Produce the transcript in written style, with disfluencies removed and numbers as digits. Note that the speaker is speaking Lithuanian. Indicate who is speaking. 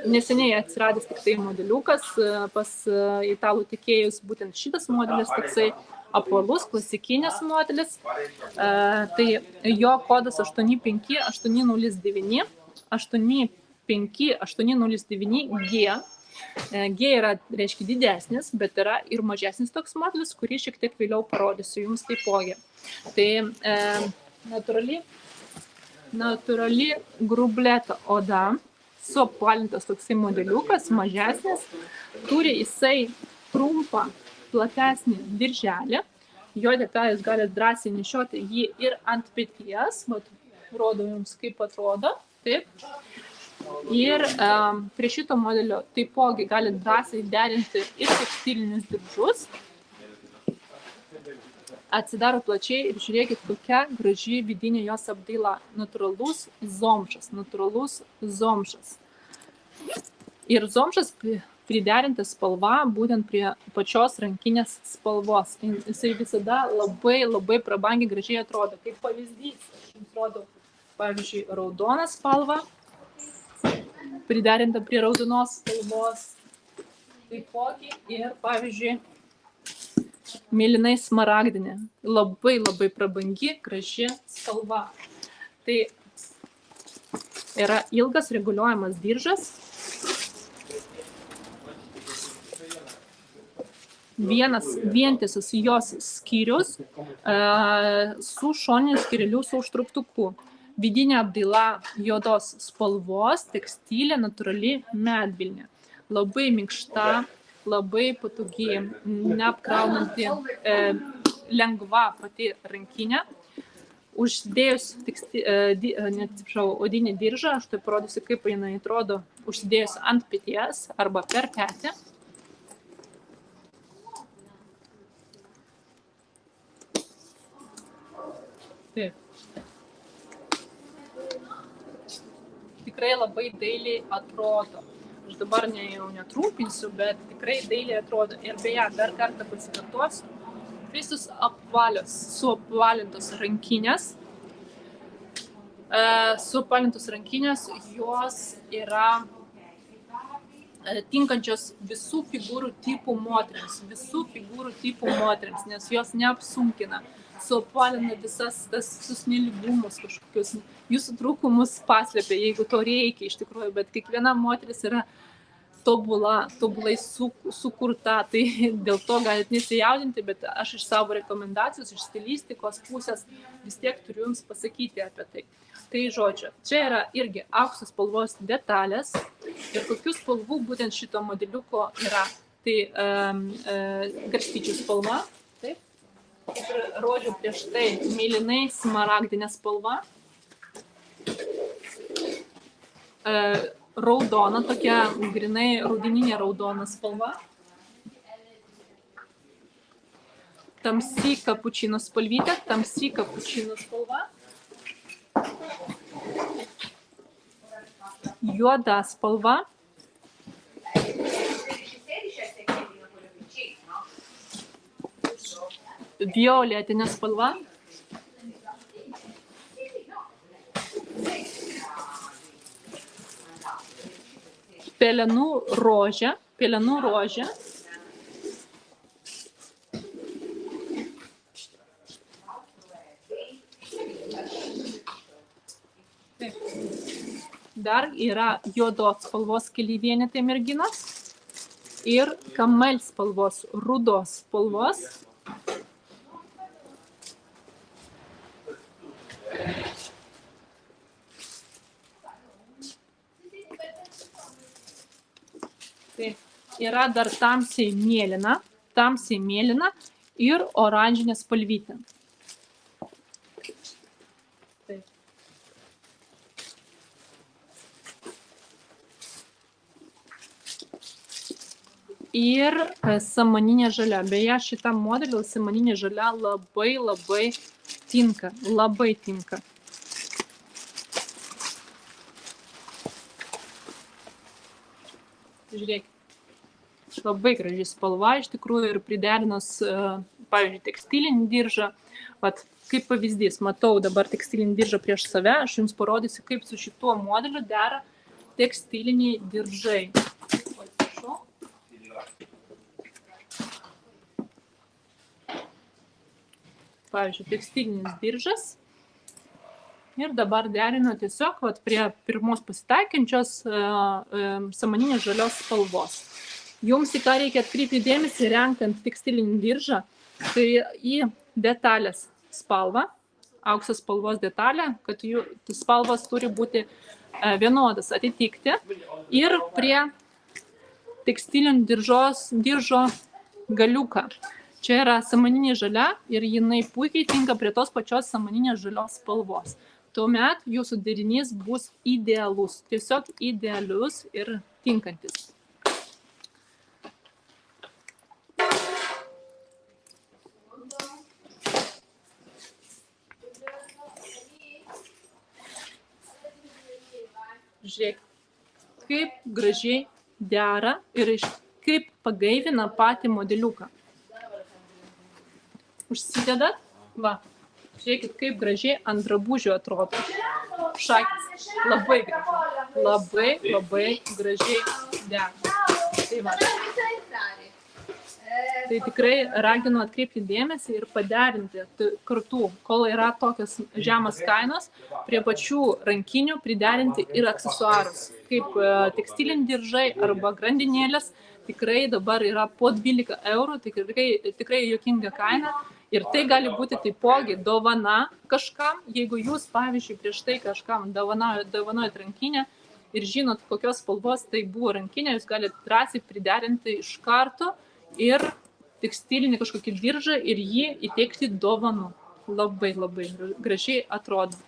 Speaker 1: neseniai atsiradęs tik tai modeliukas pas italų tiekėjus, būtent šitas modelis toksai apvalus, klasikinis modelis. Tai jo kodas 85809, 85809G. G yra, reiškia, didesnis, bet yra ir mažesnis toks modelis, kurį šiek tiek vėliau parodysiu jums taipogi. Tai natūrali grubleta oda, suapvalintas toksai modeliukas, mažesnis, turi jisai trumpą, platesnį dirželį. Jo detalės galite drąsiai nešioti jį ir ant peties, rodo jums, kaip atrodo. Taip. Ir prie šito modelio taipogi galite drąsiai derinti ir tekstilinius diržus. Atsidaro plačiai ir žiūrėkit, kokia graži vidinė jos apdaila. Natūralus zomšas. Ir zomšas priderintas spalva būtent prie pačios rankinės spalvos. Jisai visada labai prabangiai gražiai atrodo. Kaip pavyzdys, aš jums rodau, pavyzdžiui, raudoną spalvą, priderinta prie raudonos spalvos. Taipogi ir, pavyzdžiui, mėlynai smaragdinė. Labai prabangi, graži spalva. Tai yra ilgas reguliuojamas diržas. Vienas vientisas jos skyrius su šoniniu skyreliu su užtrauktuku. Vidinė apdaila juodos spalvos, tekstilė, natūrali medvilnė. Labai minkšta, labai patogi, neapkraunanti, lengva pati rankinė. Užsidėjus odinį diržą, aš tai parodysiu, kaip jinai atrodo, užsidėjus ant peties arba per petį. Taip. Tikrai labai dailiai atrodo. Aš dabar jau netrumpinsiu, bet tikrai dailiai atrodo. Ir beje, dar kartą pasikartosiu. Visus suapvalintos rankinės. Suapvalintos rankinės, jos yra tinkančios visų figūrų tipų moterims, nes jos neapsunkina. Suapvalina visus nelygumus kažkokius, jūsų trūkumus paslėpia, jeigu to reikia iš tikrųjų, bet kiekviena moteris yra tobulai sukurta, tai dėl to galite nesijaudinti, bet aš iš savo rekomendacijos, iš stilistikos pusės vis tiek turiu jums pasakyti apie tai. Tai žodžiu, čia yra irgi aukso spalvos detalės ir kokių spalvų būtent šito modeliuko yra. Tai garstyčių spalva, taip, kaip ir rodžiau prieš tai, mėlynai smaragdinė spalva, raudona, tokia grinai raudoninė raudona spalva, tamsi kapučino spalvytė, tamsi kapučino spalva, juoda spalva, violetinė spalva, pelenų rožė, dar yra juodos spalvos keli vienetai merginos ir kamel spalvos, rudos spalvos. Tai yra dar tamsiai mėlyna ir oranžinė spalvytė. Taip. Ir samaninė žalia. Beje, šitam modeliu samaninė žalia labai tinka. Žiūrėkit, labai graži spalva iš tikrųjų ir priderinus, pavyzdžiui, tekstilinį diržą. Vat, kaip pavyzdys, matau dabar tekstilinį diržą prieš save, aš jums parodysiu, kaip su šituo modeliu dera tekstiliniai diržai. Prašau. Pavyzdžiui, tekstilinis diržas. Ir dabar derinu tiesiog prie pirmos pasitaikiančios samaninės žalios spalvos. Jums į ką reikia atkreipti dėmesį, renkant tekstilinį diržą, tai į detalės spalvą, aukso spalvos detalę, kad jų spalvos turi būti vienodas atitikti. Ir prie tekstilinio diržo galiuką. Čia yra samaninė žalia ir jinai puikiai tinka prie tos pačios samaninės žalios spalvos. Tuomet jūsų derinys bus idealus, tiesiog idealius ir tinkantis. Žiūrėk, kaip gražiai dera ir kaip pagaivina patį modeliuką. Užsidedat, va, žiūrėkit, kaip gražiai ant drabužio atrodo. Šakis, labai gražiai, labai gražiai dera. Tai va. Tai tikrai raginu atkreipti dėmesį ir paderinti kartu, kol yra tokios žemas kainos, prie pačių rankinių priderinti ir aksesuarus, kaip tekstiliniai diržai arba grandinėlės. Tikrai dabar yra po 12 eurų, tikrai juokinga kaina. Ir tai gali būti taipogi dovana kažkam, jeigu jūs, pavyzdžiui, prieš tai kažkam dovanojat rankinę ir žinot, kokios spalvos tai buvo rankinė, jūs galite drąsiai priderinti iš karto ir tekstilinį kažkokį diržą ir jį įteikti dovanų. Labai gražiai atrodo.